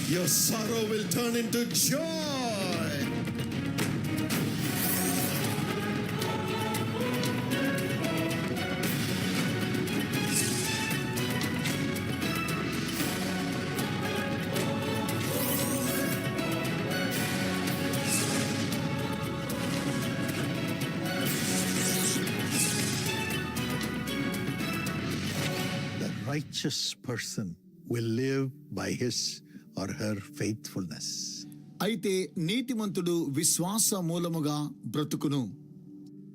Your sorrow will turn into joy. The righteous person will live by his or her faithfulness. అయితే నీతిమంతుడు విశ్వాస మూలముగా బ్రతుకును.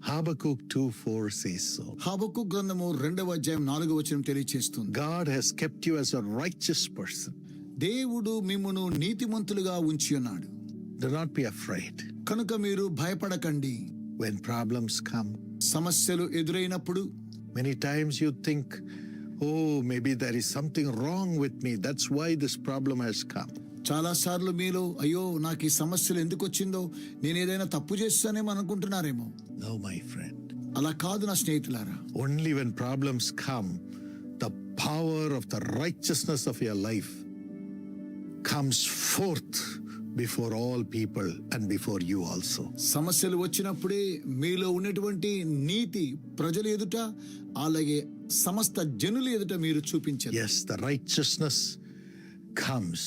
Habakkuk 2:4 says so. హబక్కు గ్రంథము 2:4 తెలియచేస్తుంది. God has kept you as a righteous person. దేవుడు మిమ్మును నీతిమంతులుగా ఉంచి ఉన్నాడు. Do not be afraid. కనుక మీరు భయపడకండి. When problems come, సమస్యలు ఎదురైనప్పుడు many times you think, oh, maybe there is something wrong with me. That's why this problem has come. చాలా సార్లు మీలో అయ్యో నాకు ఈ సమస్యలు ఎందుకు వచ్చిందో, నేను ఏదైనా తప్పు చేస్తానేమో అనుకుంటున్నారేమో. No, my friend. అలా కాదు నా స్నేహితులారా. Only when problems come, the power of the righteousness of your life comes forth before all people and before you also. సమస్యలు వచ్చినప్పుడే మీలో ఉన్నటువంటి నీతి ప్రజల ఎదుట అలాగే సమస్త జనుల ఎదుట మీరు చూపించారు. Yes, the righteousness comes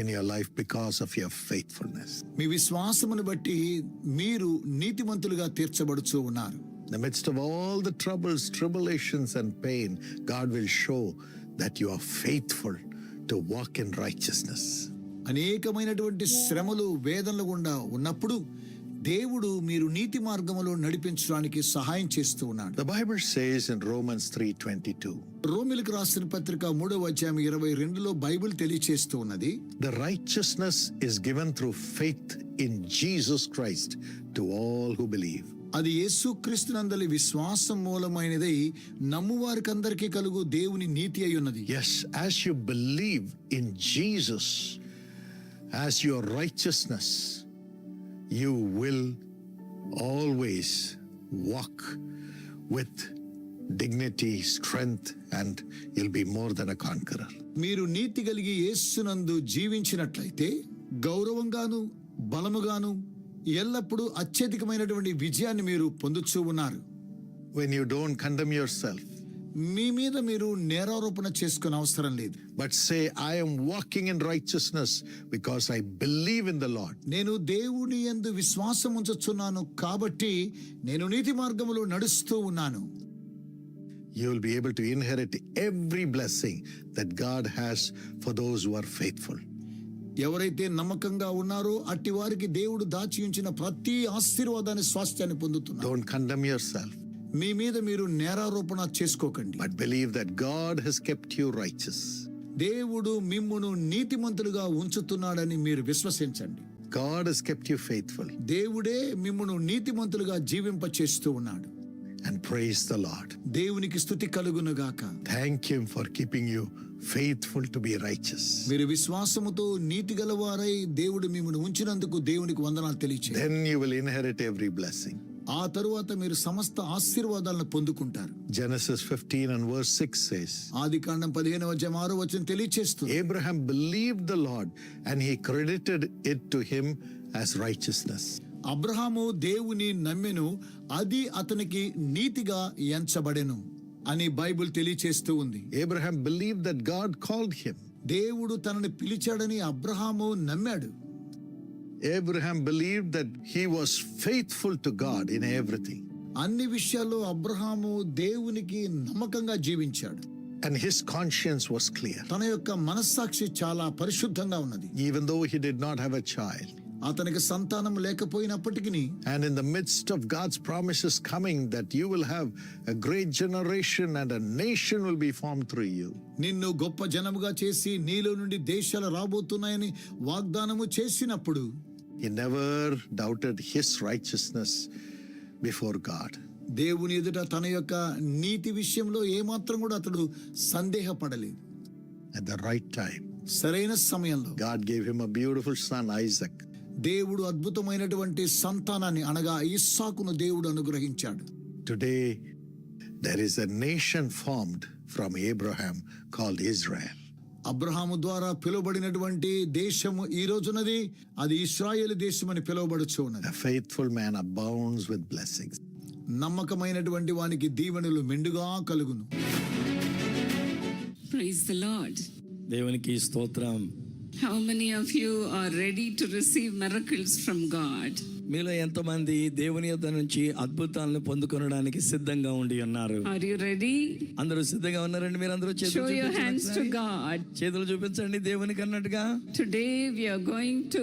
in your life because of your faithfulness. మీ విశ్వాసమును బట్టి మీరు నీతిమంతులుగా తీర్చబడుచూ ఉన్నారు. In the midst of all the troubles, tribulations and pain, God will show that you are faithful to walk in righteousness. అనేకమైనటువంటి శ్రమలు వేదనలు గుండా ఉన్నప్పుడు దేవుడు మీరు నీతి మార్గములో నడిపించడానికి సహాయం చేస్తూ ఉన్నాడు. The Bible says in Romans 3:22, రోమీయులకు రాసిన పత్రిక 3:22 బైబిల్ తెలియచేస్తూ ఉన్నది. the righteousness is given through faith in Jesus Christ to all who believe. అది యేసుక్రీస్తునందలి విశ్వాసం మూలమైనదై నమ్మువారికి అందరికీ కలుగు దేవుని నీతి అయి ఉన్నది. Yes, as you believe in Jesus as your righteousness, you will always walk with dignity, strength, and you'll be more than a conqueror. మీరు నీతి కలిగి యేసునందు జీవించినట్లయితే గౌరవంగాను బలముగాను ఎల్లప్పుడూ అత్యధికమైనటువంటి విజయాన్ని మీరు పొందుచూ ఉన్నారు. When you don't condemn yourself, మీ మీద మీరు నేరారోపణ చేసుకునే అవసరం లేదు. but say, I am walking in righteousness because I believe in the Lord. నేను దేవుని యందు విశ్వాసం ఉంచుచున్నాను కాబట్టి నేను నీతి మార్గములో నడుస్తూ ఉన్నాను. You will be able to inherit every blessing that God has for those who are faithful. ఎవరైతే నమ్మకంగా ఉన్నారో అట్టి వారికి దేవుడు దాచి ఉంచిన ప్రతి ఆశీర్వాదాన్ని స్వాస్థ్యాన్ని పొందుతున్నారు. Don't condemn yourself, మీ మీద మీరు నేరారోపణ చేసుకోకండి. but believe that God has kept you righteous. దేవుడు మిమ్మును నీతిమంతులుగా ఉంచుతున్నాడని మీరు విశ్వసించండి. God has kept you faithful. దేవుడే మిమ్మును నీతిమంతులుగా జీవింప చేస్తూ ఉన్నాడు. And praise the Lord. దేవునికి స్తుతి కలుగును గాక. Thank Him for keeping you faithful to be righteous. మీరు విశ్వాసముతో నీతి గలవారై దేవుడు మిమ్మును ఉంచినందుకు దేవునికి వందనాలు తెలియచేయండి. Then you will inherit every blessing. ఆ తరువాత మీరు సమస్త ఆశీర్వాదాలను పొందుకుంటారు. Genesis 15 and verse 6 says, ఆదికాండం 15:6 తెలియచేస్తుంది. Abraham believed the Lord and he credited it to him as righteousness. Abraham దేవుని నమ్మెను, అది అతనికి నీతిగా ఎంచబడెను అని బైబిల్ తెలియచేస్తూ ఉంది. Abraham believed that God called him. దేవుడు తనని పిలిచాడని అబ్రహాము నమ్మాడు. Abraham believed that he was faithful to God in everything. అన్ని విషయాల్లో అబ్రహాము దేవునికి నమ్మకంగా జీవించాడు. And his conscience was clear. తన యొక్క మనస్సాక్షి చాలా పరిశుద్ధంగా ఉన్నది. Even though he did not have a child. అతనికి సంతానం లేకపోయినప్పటికీ, And in the midst of God's promises coming that you will have a great generation and a nation will be formed through you. నిన్ను గొప్ప జనముగా చేసి నీలో నుండి దేశాలు రాబోతున్నాయని వాగ్దానము చేసినప్పుడు He never doubted his righteousness before God. దేవుని ఎదుట తన యొక్క నీతి విషయంలో ఏమాత్రం కూడా అతడు సందేహపడలేదు. At the right time, సరైన సమయంలో God gave him a beautiful son, Isaac. దేవుడు అద్భుతమైనటువంటి సంతానాన్ని అనగా ఇస్సాకును దేవుడు అనుగ్రహించాడు. Today, there is a nation formed from Abraham called Israel. Abraham ద్వారా పిలువబడినటువంటి దేశము ఈ రోజున్నది, అది ఇశ్రాయేలు దేశం అని పిలువబడుచు ఉన్నది. A faithful man abounds with blessings. నమ్మకమైనటువంటి వానికి దీవెనలు మెండుగా కలుగును. Praise the Lord. దేవునికి స్తోత్రం. How many of you are ready to receive miracles from God? మీలో ఎంతమంది దేవుని యొద్ద నుంచి అద్భుతాలను పొందుకొనడానికి సిద్ధంగా ఉండి ఉన్నారు? Are you ready? అందరూ సిద్ధంగా ఉన్నారండి? మీరు అందరూ Show your hands to God. చేతులు చూపించండి దేవునికి అన్నట్టుగా. Today we are going to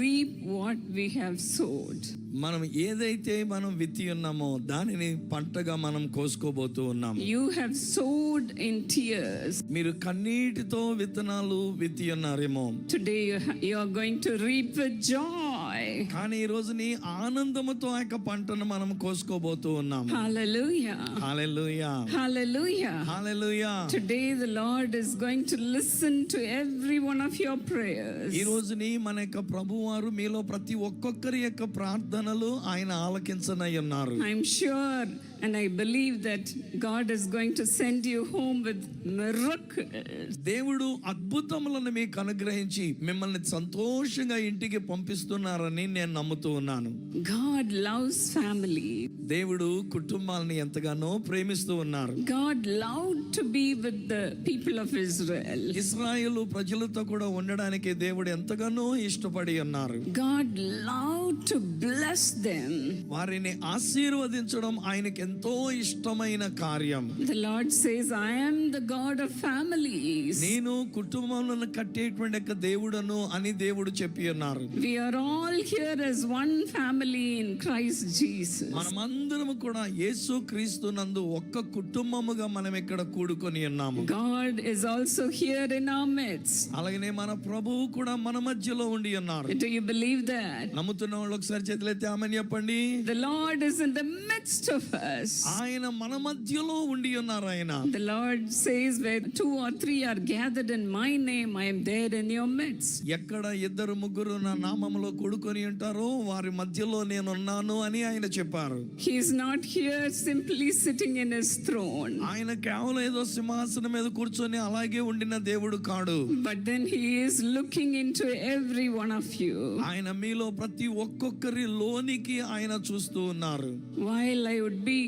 reap what we have sowed. మనం ఏదైతే మనం విత్తి ఉన్నామో దానిని పంటగా మనం కోసుకోబోతూ ఉన్నాము. You have sowed in tears. మీరు కన్నీటితో విత్తనాలు విత్తి ఉన్నారేమో. Today you are going to reap with joy. కానీ ఈ రోజు నీ ఆనందముతో ఆ యొక్క పంటను మనం కోసుకోబోతూ ఉన్నాము. Hallelujah. Hallelujah. Hallelujah. Hallelujah. Today the Lord is going to listen to every one of your prayers. ఈ రోజుని మన యొక్క ప్రభువారు మీలో ప్రతి ఒక్కొక్కరి యొక్క ప్రార్థనలు ఆయన ఆలకించనై ఉన్నారు. I'm sure and I believe that God is going to send you home with miracles. దేవుడు అద్భుతములను మీకు అనుగ్రహించి మిమ్మల్ని సంతోషంగా ఇంటికి పంపిస్తున్నారని నేను నమ్ముతూ ఉన్నాను. God loves family. దేవుడు కుటుంబాలను ఎంతగానో ప్రేమిస్తూ ఉన్నారు. God loved to be with the people of Israel. ఇశ్రాయేలు ప్రజలతో కూడా ఉండడానికి దేవుడు ఎంతగానో ఇష్టపడి ఉన్నారు. God loved to bless them. వారిని ఆశీర్వదించడం ఆయనకి ఎంతో ఇష్టమైన కార్యం. The Lord says, I am the God of families. నేను కుటుంబాలను కట్టేటువంటి యొక్క దేవుడను అని దేవుడు చెప్పి ఉన్నారు. We are all here as one family in Christ Jesus. మనమందరం కూడా యేసు క్రీస్తు నందు ఒక్క కుటుంబముగా మనం ఇక్కడ కూడుకొని ఉన్నాము. God is also here in our midst. అలాగనే మన ప్రభువు కూడా మన మధ్యలో ఉండి ఉన్నారు. Do you believe that? నమ్ముతున్న వాళ్ళు ఒకసారి చేతులెత్తి ఆమేన్ చెప్పండి. The Lord is in the midst of us. ఆయన మన మధ్యలో ఉండి ఉన్నారు. ఆయన The Lord says, where 2 or 3 are gathered in my name, I am there in your midst. ఎక్కడ ఇద్దరు ముగ్గురు నా నామములో కూడుకొని ఉంటారో వారి మధ్యలో నేను ఉన్నాను అని ఆయన చెప్పారు. He is not here simply sitting in his throne, ఆయన కేవలం ఏదో సింహాసనం మీద కూర్చొని అలాగే ఉండిన దేవుడు కాడు. but then he is looking into every one of you. ఆయన మీలో ప్రతి ఒక్కొక్కరి లోనికి ఆయన చూస్తూ ఉన్నారు. While I would be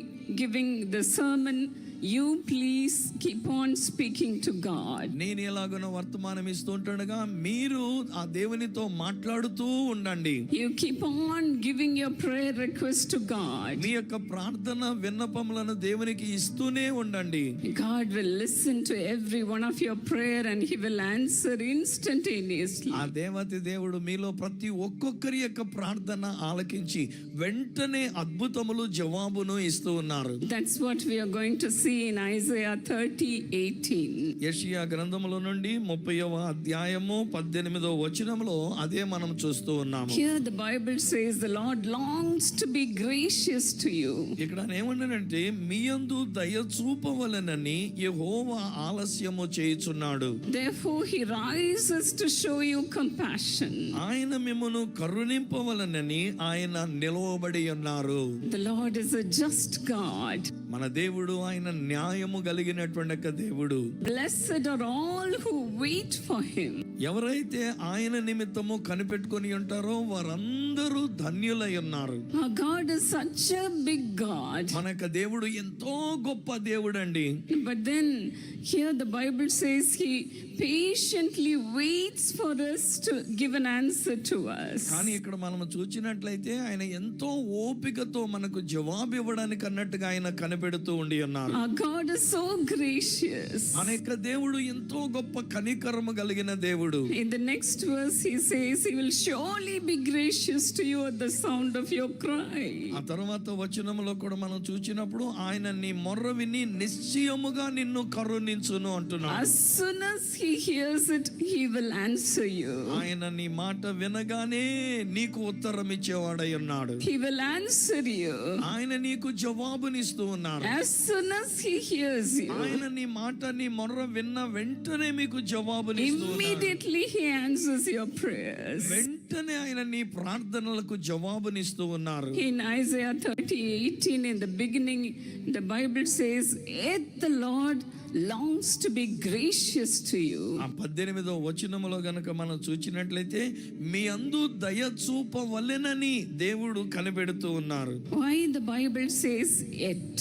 giving the sermon, you please keep on speaking to God. నేను ఎలాగనో వర్తమానం ఇస్తూ ఉంటుండగా మీరు ఆ దేవునితో మాట్లాడుతూ ఉండండి. You keep on giving your prayer request to God. మీ యొక్క ప్రార్థన విన్నపములను దేవునికి ఇస్తూనే ఉండండి. God will listen to every one of your prayer and he will answer instantaneously. ఆ దేవతి దేవుడు మీలో ప్రతి ఒక్కొక్కరి యొక్క ప్రార్థన ఆలకించి వెంటనే అద్భుతములు జవాబును ఇస్తూ ఉన్నారు. That's what we are going to see in Isaiah 30:18. యెషయా గ్రంథములో నుండి 30వ అధ్యాయము 18వ వచనములో అదే మనం చూస్తూ ఉన్నాము. Here the Bible says the Lord longs to be gracious to you. ఇక్కడ ఏమన్నాడంటే మీ యందు దయ చూపవలెనని యెహోవా ఆలస్యము చేయుచున్నాడు. Therefore he rises to show you compassion. ఆయన మిమ్మును కరుణింపవలెనని ఆయన నిలవబడి ఉన్నారు. The Lord is a just God. మన దేవుడు ఆయన న్యాయము కలిగినటువంటి దేవుడు. Blessed are all who wait for him. ఎవరైతే ఆయన నిమిత్తము కనిపెట్టుకొని ఉంటారో వారందరూ ధన్యులై ఉన్నారు. Our God is such a big God. మన యొక్క దేవుడు ఎంతో గొప్ప దేవుడండి. But then here the Bible says he patiently waits for us to give an answer to us. కానీ ఇక్కడ మనం చూచినట్లయితే ఆయన ఎంతో ఓపికతో మనకు జవాబు ఇవ్వడానికి అన్నట్టుగా ఆయన కనిపెడుతూ ఉండి ఉన్నారు. Our God is so gracious. మన యొక్క దేవుడు ఎంతో గొప్ప కనికరము కలిగిన దేవుడు. In the next verse he says he will surely be gracious to you at the sound of your cry. ఆ తర్వాత వచనములో కూడా మనం చూచినప్పుడు ఆయన నీ మొర్ర విని నిశ్చయముగా నిన్ను కరుణించును అంటున్నాడు. As soon as he hears it, he will answer you. ఆయన నీ మాట వినగానే నీకు ఉత్తరం ఇచ్చేవాడై ఉన్నాడు. He will answer you. ఆయన నీకు జవాబునిస్తూ ఉన్నారు. As soon as he hears you, ఆయన నీ మాట నీ మొర్ర విన్న వెంటనే మీకు జవాబునిస్తూ ఉన్నారు. immediately he answers your prayers. వెంటనే వెంటనే ఆయన నీ ప్రార్థనలకు జవాబునిస్తూ ఉన్నారు. In Isaiah 30:18, in the beginning, the Bible says, "Yet the Lord longs to be gracious to you." ఆ 18వ వచనములో గనుక మనం చూచినట్లయితే మీ అందు దయ చూపవలెనని దేవుడు కనిపెడుతూ ఉన్నారు. Why the Bible says "yet"?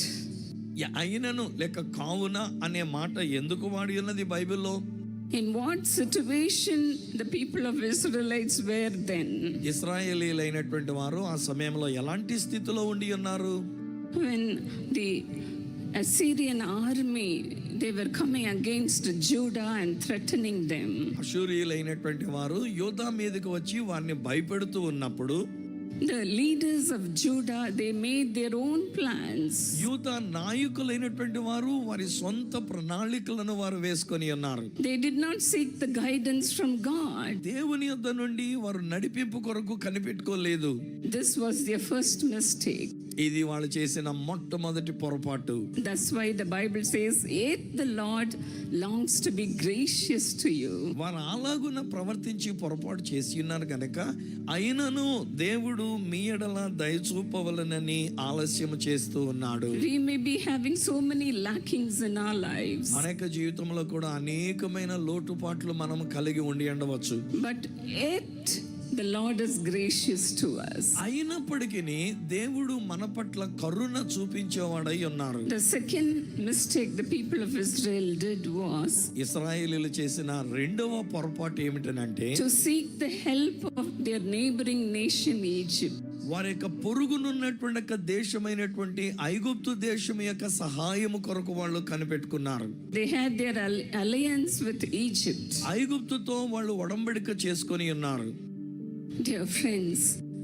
అయినను లేక కావున అనే మాట ఎందుకు వాడి ఉన్నది బైబిల్లో? In what situation the people of Israelites were then? ఇశ్రాయేలీలైనటువంటి వారు ఆ సమయంలో ఎలాంటి స్థితిలో ఉండి ఉన్నారు? When the Assyrian army, they were coming against Judah and threatening them. అషూరీయులైనటువంటి వారు యోధా మీదకి వచ్చి వారిని భయపెడుతూ ఉన్నప్పుడు The leaders of Judah, they made their own plans. యూదా నాయకులైనటువంటి వారు వారి సొంత ప్రణాళికలను వారు వేసుకొని ఉన్నారు. They did not seek the guidance from God. దేవుని యొద్ద నుండి వారు నడిపింపు కొరకు కనిపెట్టుకోలేదు. This was their first mistake. ఇది వాళ్ళు చేసిన మొట్టమొదటి పొరపాటు. That's why the Bible says, "Yet the Lord longs to be gracious to you." వారు అలాగున ప్రవర్తించి పొరపాటు చేసి ఉన్నారు కనుక అయినను దేవుడు మీ ఎడల దయ చూపవలనని ఆలస్యం చేస్తూ ఉన్నాడు. We may be having so many lackings in our lives, అనేక జీవితంలో కూడా అనేకమైన లోటుపాట్లు మనం కలిగి ఉండి ఉండవచ్చు. but yet the Lord is gracious to us. అయినప్పటికీ దేవుడు మన పట్ల కరుణ చూపించేవాడై ఉన్నారు. The second mistake the people of Israel did was ఇశ్రాయేలీయులు చేసిన రెండవ పొరపాటు ఏమిటనంటే to seek the help of their neighboring nation Egypt. వారి యొక్క పొరుగునున్నటువంటి యొక్క దేశమైనటువంటి ఐగుప్తు దేశం యొక్క సహాయము కొరకు వాళ్ళు కనిపెట్టుకున్నారు. They had their alliance with Egypt. ఐగుప్తుతో వాళ్ళు ఒడంబడిక చేసుకొని ఉన్నారు. Dear friends,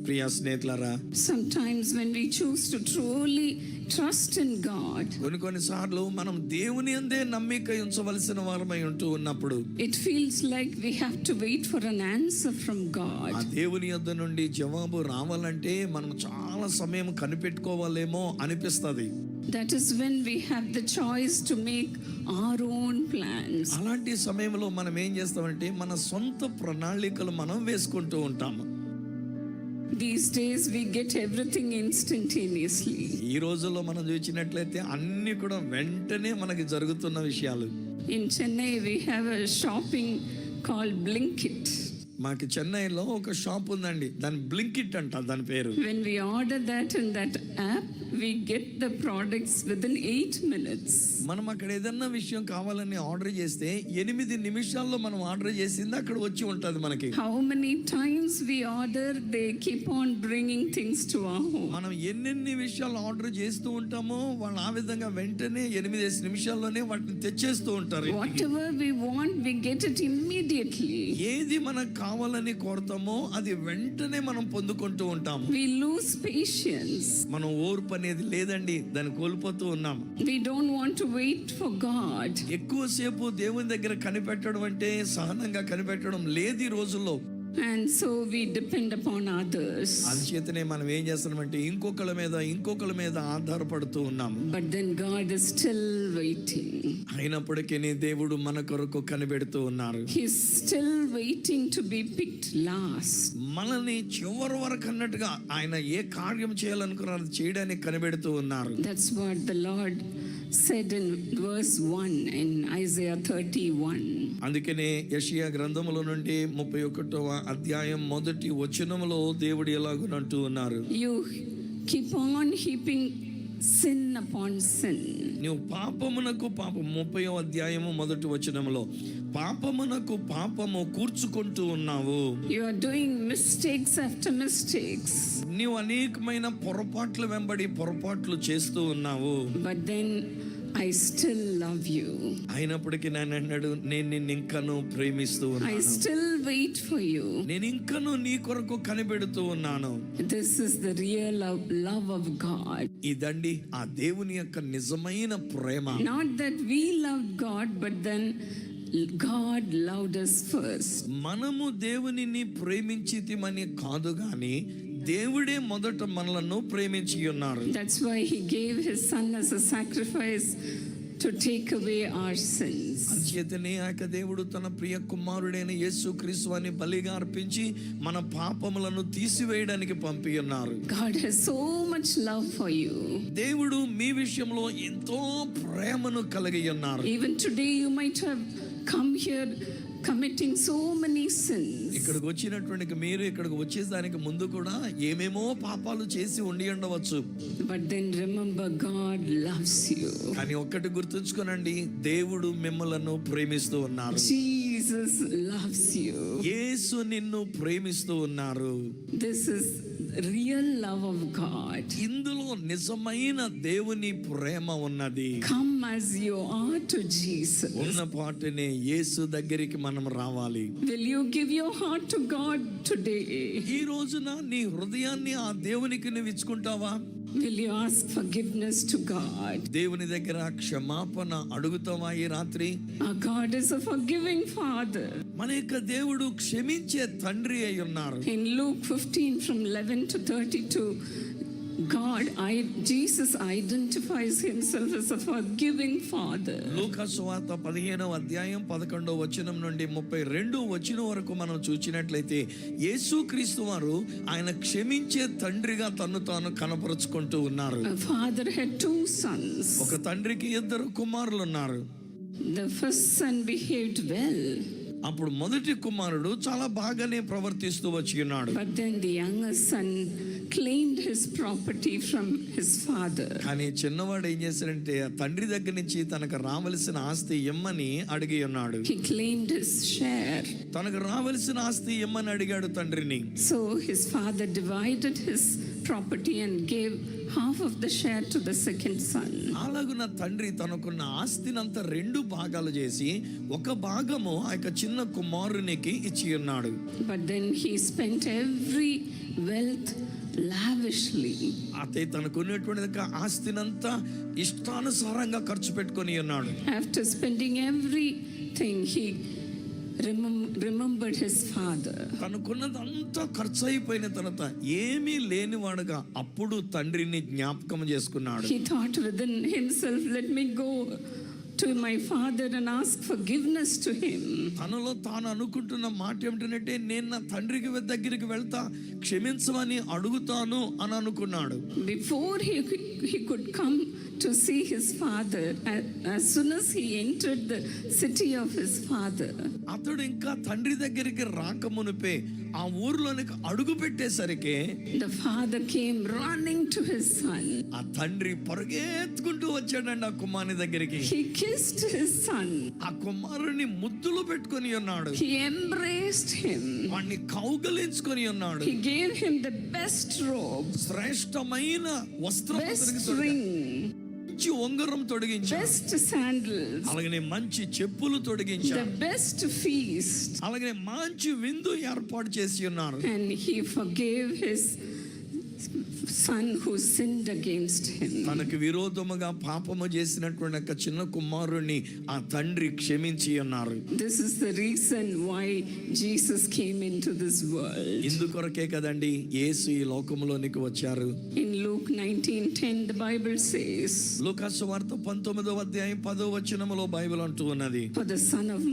ప్రియ స్నేహితులారా, sometimes when we choose to truly trust in God, కొన్నిసార్లు మనం దేవుని అందే నమ్మిక ఉంచవలసిన వారమై ఉంటూ ఉన్నప్పుడు it feels like we have to wait for an answer from ఆ God. దేవుని యొద్ద నుండి జవాబు రావాలంటే మనం చాలా సమయం కనిపెట్టుకోవాలేమో అనిపిస్తుంది. That is when we have the choice to make our own plans. అలాంటి సమయంలో మనం ఏం చేస్తామంటే మన సొంత ప్రణాళికలు మనం వేసుకుంటూ ఉంటాము. These days we get everything instantaneously. ఈ రోజుల్లో మనం చూసినట్లయితే అన్ని కూడా వెంటనే మనకి జరుగుతున్న విషయాలు. In Chennai we have a shopping called Blinkit. మాకు చెన్నైలో ఒక షాప్ ఉందండి, దాని బ్లింకిట్ అంట దాని పేరు. When we order that in that app, we get the products within 8 minutes. మనం అక్కడ ఏదన్నా విషయం కావాలని ఆర్డర్ చేస్తే 8 నిమిషాల్లో మనం ఆర్డర్ చేసింది అక్కడ వచ్చి ఉంటుంది మనకి. How many times we order, they keep on bringing things to our home. మనం ఎన్నెన్ని విషయాలు ఆర్డర్ చేస్తూ ఉంటామో వాళ్ళు ఆ విధంగా వెంటనే 8 నిమిషాల్లోనే వాటిని తెచ్చేస్తూ ఉంటారు. Whatever we want, we get it immediately. ఏది మనకు కావాలని కోరుతామో అది వెంటనే మనం పొందుకుంటూ ఉంటాం. We lose patience. మనం ఓర్పు అనేది లేదండి, దాన్ని కోల్పోతూ ఉన్నాం. We don't want to wait for God. ఎక్కువసేపు దేవుని దగ్గర కనిపెట్టడం అంటే సహనంగా కనిపెట్టడం లేదు ఈ రోజుల్లో. And so we depend upon others. అంచేతనే మనం ఏం చేస్తున్నామంటే ఇంకొకళ్ళ మీద ఆధారపడుతూ ఉన్నాం. But then God is still waiting. అయినప్పటికీ దేవుడు మన కొరకు కనిపెడుతూ ఉన్నారు. He's still waiting to be picked last. మనల్ని చివరి వరకు అన్నట్టుగా ఆయన ఏ కార్యం చేయాలనుకున్నారో అది చేయడానికి కనిపెడుతూ ఉన్నారు. That's what the Lord said in verse 1 in Isaiah 31. అందుకనే యెషయా గ్రంథములో నుండి 31వ అధ్యాయం మొదటి వచనములో దేవుడు ఎలాగునంటూ ఉన్నారు, You keep on heaping sin upon sin. నువ్వు పాపమునకు పాపం 30వ అధ్యాయము మొదటి వచనములో పాపమునకు పాపము కూర్చుకుంటూ ఉన్నావు. You are doing mistakes after mistakes. నీవు అనేకమైన పొరపాట్ల వెంబడి పొరపాట్లు చేస్తూ ఉన్నావు. But then I still love you. అయినప్పటికీ నేను అన్నాడు, నేను నిన్ను ఇంకను ప్రేమిస్తూ I ఉన్నాను, still wait for you. నేను ఇంకను నీ కొరకు కనిపెడుతూ ఉన్నాను. This is the real love of God. ఇదండి ఆ దేవుని యొక్క నిజమైన ప్రేమ. Not that we loved God, but then God loved us first. మనము దేవునిని ప్రేమించితిమని కాదు గాని దేవుడే మొదట మనలను ప్రేమించి ఉన్నారు. That's why he gave his son as a sacrifice to take away our sins. అంచేతనే ఆ యొక్క దేవుడు తన ప్రియ కుమారుడైన యేసుక్రీస్తు అని బలిగా అర్పించి మన పాపములను తీసివేయడానికి పంపి ఉన్నారు. God has so much love for you. దేవుడు మీ విషయంలో ఎంతో ప్రేమను కలిగి ఉన్నారు. Even today you might have come here committing so many sins. ఇక్కడికి వచ్చినటువంటి మీరు ఇక్కడికి వచ్చేదానికి ముందు కూడా ఏమేమో పాపాలు చేసి ఉండి ఉండవచ్చు. But then remember, God loves you. కానీ ఒక్కటి గుర్తుంచుకోనండి, దేవుడు మిమ్మలను ప్రేమిస్తూ ఉన్నారు. Jesus loves you. యేసు నిన్ను ప్రేమిస్తూ ఉన్నారు. This is real love of God. ఇందులో నిజమైన దేవుని ప్రేమ ఉన్నది. Come as you are to Jesus. ఉన్న పాటనే యేసు దగ్గరికి మనం రావాలి. Will you give your heart to God today? ఈ రోజున నీ హృదయాన్ని ఆ దేవునికి నువ్వు ఇచ్చుకుంటావా? Will you ask forgiveness to God? దేవుని దగ్గర క్షమాపణ అడుగుతావా ఈ రాత్రి? Our God is a forgiving Father. మన యొక్క దేవుడు క్షమించే తండ్రి అయి ఉన్నారు. In Luke 15 from 11 to 32, Jesus identifies himself as a forgiving Father. లూకా సువార్త 15వ అధ్యాయం 11వ వచనం నుండి 32వ వచనం వరకు మనం చూసినట్లయితే యేసుక్రీస్తు వారు ఆయన క్షమించే తండ్రిగా తన్ను తాను కనపరుచుకుంటూ ఉన్నారు. A father had 2 sons. ఒక తండ్రికి 2 కుమారులు ఉన్నారు. The first son behaved well. అప్పుడు మొదటి కుమారుడు చాలా బాగానే ప్రవర్తిస్తూ వచ్చి ఉన్నాడు. But then the younger son claimed his property from his father. కానీ చిన్నవాడు ఏం చేశాడంటే ఆ తండ్రి దగ్గర నుంచి తనకు రావలసిన ఆస్తి ఇమ్మని అడిగి ఉన్నాడు. He claimed his share. తనకు రావలసిన ఆస్తి ఇమ్మని అడిగాడు తండ్రిని. So his father divided his property and gave half of the share to the second son. అలాగున తండ్రి తనకున్న ఆస్తినంతా 2 భాగాలు చేసి ఒక భాగము ఆ యొక్క చిన్న కుమారునికి ఇచ్చి ఉన్నాడు. But then he spent every wealth lavishly. అయితే తనకున్నటువంటి ఆస్తినంతా ఇష్టానుసారంగా ఖర్చు పెట్టుకొని ఉన్నాడు. After spending everything, he remembered his father. తనకున్నదంతా ఖర్చు అయిపోయిన తర్వాత ఏమీ లేనివాడుగా అప్పుడు తండ్రిని జ్ఞాపకం చేసుకున్నాడు. He thought within himself, let me go to my father and ask forgiveness to him. తనలో తాను అనుకుంటున్న మాట ఏమిటంటే నేను నా తండ్రికి దగ్గరికి వెళ్తా క్షమించమని అడుగుతాను అని అనుకున్నాడు. Before he could come to see his father, as soon as he entered the city of his father, అతడు ఇంకా తండ్రి దగ్గరికి రాకమునిపే ఆ ఊర్లోనికి అడుగు పెట్టేసరికి the father came running to his son. ఆ తండ్రి పరుగెత్తుకుంటూ వచ్చాడండి ఆ కుమారుని దగ్గరికి. He kissed his son. ఆ కుమారుని ముద్దులు పెట్టుకొని ఉన్నాడు. He embraced him. వాడిని కౌగలించుకొని ఉన్నాడు. He gave him the best robe, శ్రేష్టమైన వస్త్రం best ring, మంచి ఉంగరం తొడిగించాడు. best sandals, అలాగనే మంచి చెప్పులు the తొడిగించాడు. best feast. అలాగనే మంచి విందు ఏర్పాటు చేసి ఉన్నారు. And he forgave his son who sinned against him. తనకు విరోధముగా పాపము చేసినటువంటి ఒక చిన్న కుమారుని ఆ తండ్రి క్షమించి ఉన్నారు. This is the reason why Jesus came into this world. ఇందుకొరకే కదండి యేసు ఈ లోకములోనికి వచ్చారు. In Luke 19:10 the Bible says, లూకా సువార్త 19వ అధ్యాయం 10వ వచనములో బైబిల్ అంటూ ఉన్నది, for the Son of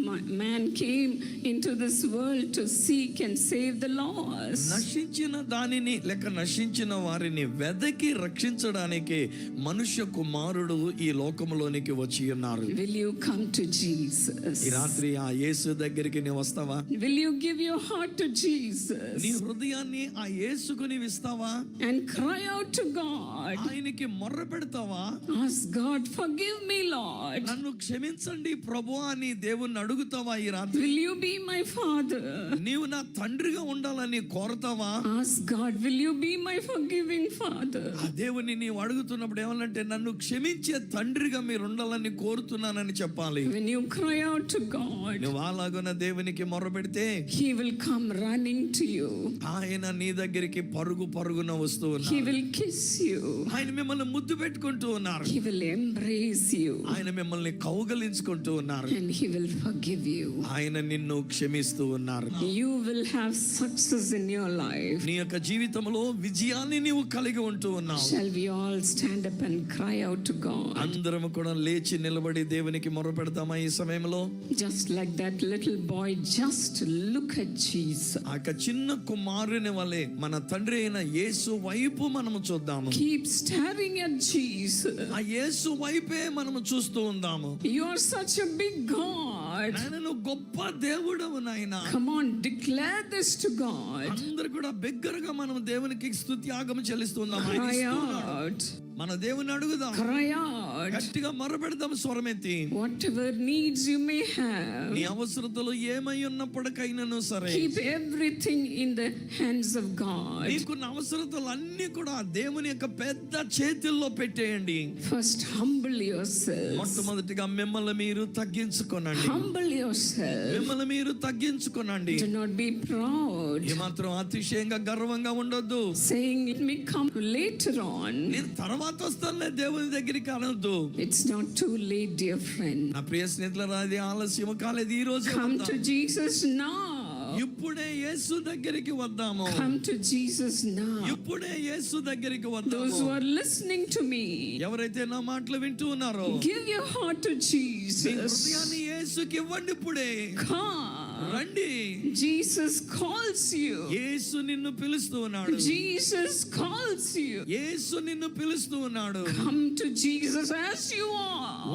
Man came into this world to seek and save the lost. నశించిన దానిని లేక నశించిన వారిని వెదకి రక్షించడానికి మనుష్య కుమారుడు ఈ లోకములోనికి వచ్చి ఉన్నారు. Will you come to Jesus? ఈ రాత్రి ఆ యేసు దగ్గరికి నీ వస్తావా? Will you give your heart to Jesus నీ హృదయాన్ని ఆ యేసుకు నీవు ఇస్తావా? and cry out to God? ఆయనకి మొర్ర పెడతావా? Ask God, forgive me, Lord. నన్ను క్షమించండి ప్రభువా అని దేవుణ్ణి అడుగుతావా ఈ రాత్రి? Will you be my father? నీవు నా తండ్రిగా ఉండాలని కోరతావా? Ask God, will you be my forgiving father? ఆ దేవుని నీవు అడుగుతున్నప్పుడు ఏమనంటే నన్ను క్షమించే తండ్రిగా మీరు ఉండాలని కోరుతున్నానని చెప్పాలి. When you cry out to God, నువ్వు అలాగున్న దేవునికి మొర్ర పెడితే He will come running to you. ఆయన నీ దగ్గరికి పరుగు పరుగున వస్తూ He ఉన్నారు. will kiss you. ఆయన మిమ్మల్ని ముద్దు పెట్టుకుంటూ ఉన్నారు. He will embrace you. ఆయన మిమ్మల్ని కౌగలించుకుంటూ ఉన్నారు. And He will forgive you. ఆయన నిన్ను క్షమిస్తూ ఉన్నారు. You will have success in your life. నీ యొక్క జీవితంలో విజయాన్ని నీవు నీవు కలిగి ఉంటూ ఉన్నావు. Shall we all stand up and cry out to God? అందరం కూడా లేచి నిలబడి దేవునికి మొరపెడతామా ఈ సమయంలో? Just like that little boy, just look at Jesus. ఆ చిన్న కుమారుని వలె మన తండ్రి అయిన యేసు వైపు మనము చూద్దాము. Keep staring at Jesus. ఆ యేసు వైపే మనము చూస్తూ ఉందాము. You are such a big God. ఆయన గొప్ప దేవుడవు నాయనా. Come on, declare this to God. అందరూ కూడా బిగ్గరగా మనం దేవునికి స్తుతి యాగం చెల్లిస్తున్నాం. Cry out. మన దేవుని అడుగుదాం, Cry out. గట్టిగా మొరపెడదాం స్వరమెత్తి. Whatever needs you may have, నీ అవసరతలు ఏమై ఉన్నప్పటికైనాను సరే, keep everything in the hands of God. నీకున్న అవసరతలు అన్ని కూడా దేవుని యొక్క పెద్ద చేతుల్లో పెట్టేయండి. First, humble yourself. మొట్టమొదటిగా మిమ్మల్ని మీరు తగ్గించుకోనండి. Humble yourself. మిమ్మల్ని మీరు తగ్గించుకోనండి. Do not be proud, ఏమాత్రం అతిశయంగా గర్వంగా ఉండొద్దు. saying it may come later on. నేను తర్వాత వస్తానులే దేవుని దగ్గరికి అనొద్దు. It's not too late, dear friend. నా ప్రియ స్నేహితులారా, అది ఆలస్యం కాలేదు. ఈ రోజు Come to Jesus now. ఇప్పుడే యేసు దగ్గరికి వద్దాము. Come to Jesus now. ఇప్పుడే యేసు దగ్గరికి Those వద్దాము. who are listening to me, ఎవరైతే నా మాటలు వింటూ ఉన్నారో, give your heart to me Jesus. హృదయాన్ని యేసుకి ఇవ్వండి. ఇప్పుడే Come. రండి. Jesus calls you. యేసు నిన్ను పిలుస్తూ ఉన్నాడు. Jesus calls you. యేసు నిన్ను పిలుస్తూ ఉన్నాడు. Come to Jesus as you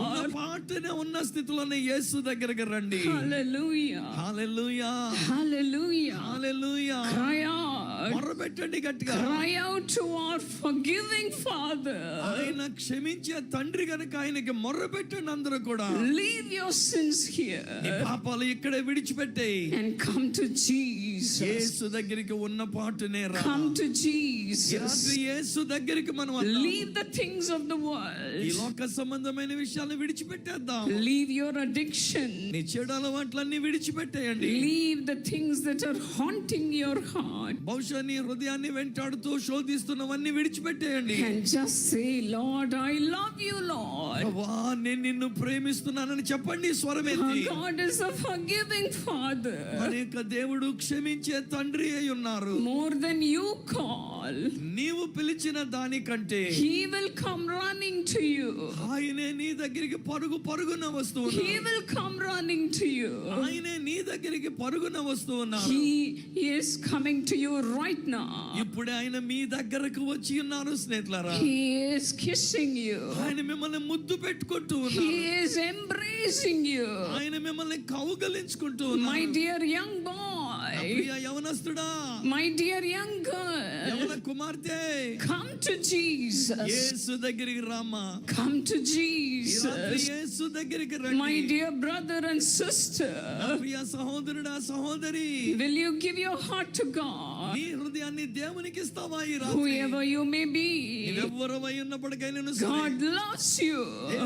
ఉన్న are. పాటనే ఉన్న స్థితిలోనే యేసు దగ్గరికి రండి. Hallelujah. హల్లెలూయా, Hallelujah. హల్లెలూయా. Cry out. మొరపెట్టండి గట్టిగా. Cry out to our forgiving Father. ఆయన క్షమించే తండ్రి గనుక ఆయనకి మొర్రపెట్టండి. అందరూ కూడా Leave your sins నీ here పాపాలు ఇక్కడే విడిచిపెట్టేయి. and come to Jesus. యేసు దగ్గరికి ఉన్న పాటునే రా. Come to ఈ Jesus. రాత్రి యేసు దగ్గరికి మనం వద్దాం. Leave the things of the ఈ world. లోక సంబంధమైన విషయాలను విడిచిపెట్టేద్దాం. Leave your addiction. నీ చెడు అలవాట్లన్నీ విడిచిపెట్టేయండి. Leave the things that are haunting your heart. బహుశా నీ హృదయాన్ని వెంటాడుతూ శోధిస్తున్నవన్నీ విడిచిపెట్టేయండి. And just say, Lord, I love you, Lord. ప్రభువా, నేను నిన్ను ప్రేమిస్తున్నానని చెప్పండి స్వరమెత్తి. Our God is a forgiving Father. మన యొక్క దేవుడు క్షమించే తండ్రి అయి ఉన్నారు. More than you call, నీవు పిలిచిన దానికంటే He will come running to you. ఆయనే నీ దగ్గరికి పరుగు పరుగున వస్తూ He ఉన్నారు. will come running to you. ఆయనే నీ దగ్గరికి పరుగున వస్తూ ఉన్నారు. He is coming to you right now. ఇప్పుడే ఆయన మీ దగ్గరకు వచ్చి ఉన్నారు స్నేహితులారా. He is kissing you. ఆయన మిమ్మల్ని ముద్దు పెట్టుకుంటూ He ఉన్నారు. is embracing you. ఆయన మిమ్మల్ని కౌగలించుకుంటూ My ఉన్నారు. dear young boy, Priya యవనస్తుడా, my dear young girl, యవన కుమార్తె, come to Jesus. యేసు దగ్గరికి రామ్మా. Come to ఈ రాత్రి Jesus. యేసు దగ్గరికి My రండి. dear brother and sister, ప్రియ సహోదరుడా, సహోదరి, will you give your heart to God? నీ హృదయాన్ని దేవునికి ఇస్తావా ఈ రాత్రి? Whoever you may be, నీవెవ్వరవై ఉన్నప్పటికైనా సరే, God loves you.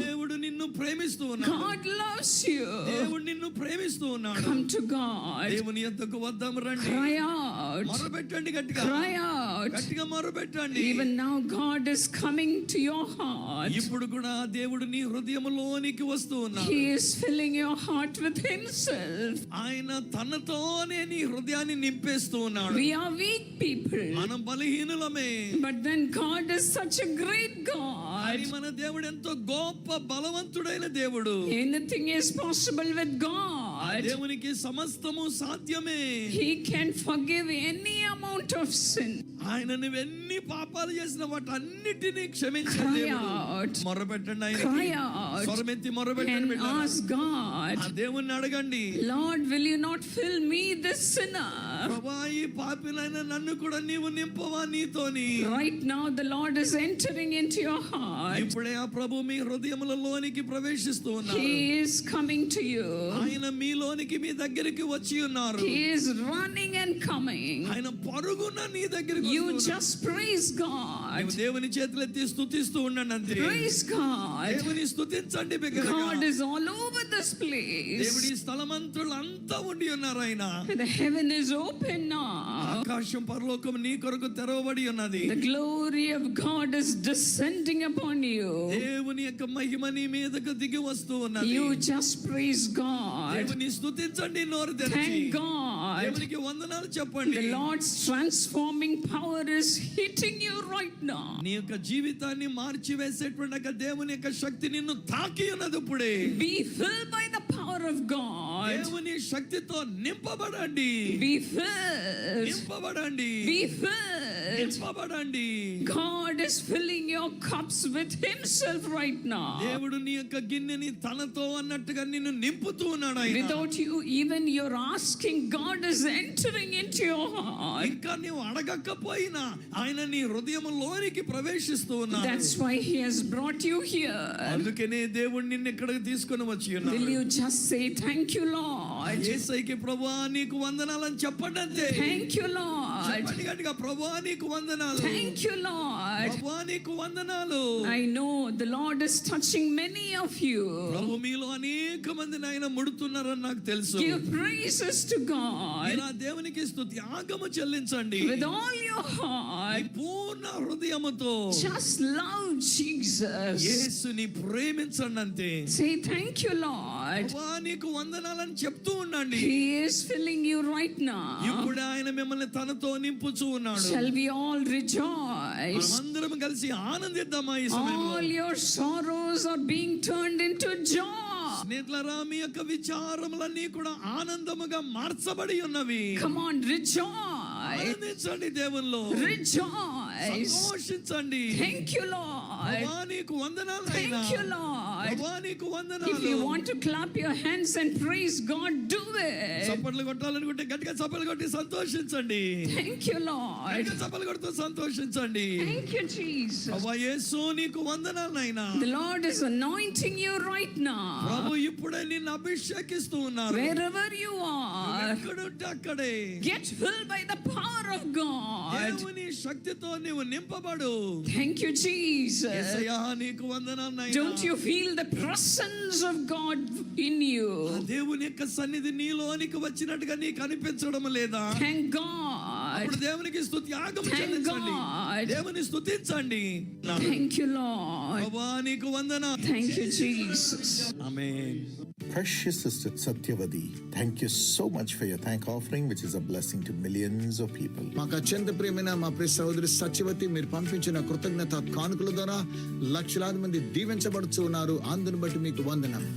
దేవుడు నిన్ను ప్రేమిస్తూ ఉన్నాడు. God loves you. దేవుడు నిన్ను ప్రేమిస్తూ ఉన్నాడు. Come to God. దేవుని యొద్దకు వద్దాం రండి. Cry out. మొరపెట్టండి గట్టిగా. Cry out. గట్టిగా మొరపెట్టండి. Even now, God is coming to your heart. ఇప్పుడు కూడా దేవుడు నీ హృదయంలోనికి వస్తూ ఉన్నాడు. He is filling your heart with Himself. ఆయన తనతోనే నీ హృదయాన్ని నింపేస్తూ ఉన్నాడు. We are weak people, మనం బలహీనులమే. but then God is such a great God. అని మన దేవుడు ఎంతో గొప్ప బలవంతుడైన దేవుడు. Anything is possible with ఆ God. దేవునికి సమస్తము సాధ్యమే. He can forgive any amount of sin. ఆయన నువ్వెన్ని పాపాలు చేసిన వాటన్నిటినీ క్షమించే Cry దేవుడు. out. మొరపెట్టండి Cry ఆయనకి. out స్వరమెత్తి మొరపెట్టండి and బిడ్డలారా. ask God, ఆ దేవుణ్ణి అడగండి. Lord, will you not fill me, this sinner? ప్రభువా, ఈ పాపినైన నన్ను కూడా నీవు నింపవా నీతోని. Right now, the Lord is entering into your heart. ఇప్పుడే ఆ ప్రభు మీ హృదయములలోనికి ప్రవేశిస్తూ ఉన్నారు. He is coming to you. ఆయన మీలోనికి మీ దగ్గరికి వచ్చి ఉన్నారు. He is running and coming. ఆయన పరుగున నీ దగ్గరికి You వస్తూ ఉన్నారు. just praise God. నీవు దేవుని చేతులెత్తి స్తుతిస్తూ ఉండండి అంతే. Praise God. దేవుని స్తుతించండి బిగ్గరగా. God is all over this place. దేవుడి స్థలమంతులు అంతా ఉండి ఉన్నారు ఆయన. The heaven is open now. ఆకాశం పరలోకం నీ కొరకు తెరవబడి ఉన్నది. The glory of God is descending upon you. దేవుని యొక్క మహిమ నీ మీదకు దిగి వస్తూ ఉన్నది. You just praise God. దేవుని స్తుతించండి నోరు తెరిచి. Thank God. దేవునికి వందనాలు చెప్పండి. The Lord's transforming power is hitting you right now. నీ యొక్క జీవితాన్ని మార్చివేసేటువంటి యొక్క దేవుని యొక్క శక్తి నిన్ను తాకి ఉన్నది ఇప్పుడే. Be filled by the power of God. దేవుని శక్తితో నింపబడండి. Be filled. నింపబడండి. Be filled. నింపబడండి. God is filling your cups with Himself right now. దేవుడు నీ యొక్క గిన్నెని తనతో అన్నట్టుగా నిన్ను నింపుతూ ఉన్నాడు ఆయన. Without you even you're asking, God is entering into your heart. ఇంకా నీవు అడగకపోయినా ఆయన నీ హృదయంలోనికి ప్రవేశిస్తూ ఉన్నాడు. That's why He has brought you here. అందుకనే దేవుడు నిన్ను ఇక్కడికి తీసుకొని వచ్చి Will ఉన్నాడు. you just say thank you, Lord? యేసయ్యకి ప్రభువా నీకు వందనాలని చెప్పండి అంతే. Thank you, Lord. చెప్పండి గట్టిగా ప్రభువా నీకు వందనాలు. Thank you, Lord. ప్రభువా నీకు వందనాలు. I know the Lord is touching many of you. ప్రభు మీలో అనేక మందిని ఆయన ముడుతున్నారని నాకు తెలుసు. Give praises to God ఇలా దేవునికి స్తుత్యాగము చెల్లించండి. with all your heart. పూర్ణ హృదయముతో Just love Jesus. యేసుని ప్రేమించండి అంతే. Say thank you, Lord. ప్రభువా నీకు వందనాలని చెప్తూ ఉండండి. He is filling you right now. ఇప్పుడు ఆయన మిమ్మల్ని తనతో నింపుచూ ఉన్నాడు. Shall we all rejoice? మనమందరం కలిసి ఆనందిద్దామా ఈ సమయంలో. All your sorrows are being turned into joy. స్నేహితులారా మీ యొక్క విచారములన్నీ కూడా ఆనందముగా మార్చబడి ఉన్నవి. Come on, rejoice. ఆనందించండి దేవునిలో. Rejoice. సంతోషించండి. Thank you, Lord. ప్రభువా నీకు వందనాలు నాయనా. Thank you, Lord. ప్రభువా నీకు If వందనాలు. you want to clap your hands and praise God, do it. చప్పట్లు కొట్టాలనుకుంటే గట్టిగా చప్పట్లు కొట్టి సంతోషించండి. Thank you, Lord. గట్టిగా చప్పట్లు కొడుతూ సంతోషించండి. Thank you, Jesus. ప్రభువా యేసు నీకు వందనాలు నాయనా. The Lord is anointing you right now. ప్రభు ఇప్పుడే నిన్ను అభిషేకిస్తూ ఉన్నారు. Wherever you are, ఎక్కడుంటే అక్కడే get filled by the power of God. దేవుని శక్తితో నీవు నింపబడు. Thank you, Jesus. యేసయ్యా నీకు వందనాలు నాయనా. Don't you feel the presence of God in you? ఆ దేవుని యొక్క సన్నిధి నీలోనికి వచ్చినట్టుగా నీకు అనిపించడం లేదా? Thank God. అప్పుడు దేవునికి స్తుత్యాగం Thank చెల్లించండి. God. దేవుని స్తుతించండి. Thank you, Lord. ప్రభువా నీకు వందనాలు. Thank you, Jesus. Amen. Precious Sister Satyavati, thank you so much for your thank offering, which is a blessing to millions of people. మాకు అత్యంత ప్రియమైన మా ప్రియ సహోదరి సత్యవతి మీరు పంపించిన కృతజ్ఞత కానుకల ద్వారా లక్షలాది మంది దీవించబడుతూ ఉన్నారు. అందును బట్టి మీకు వందనం.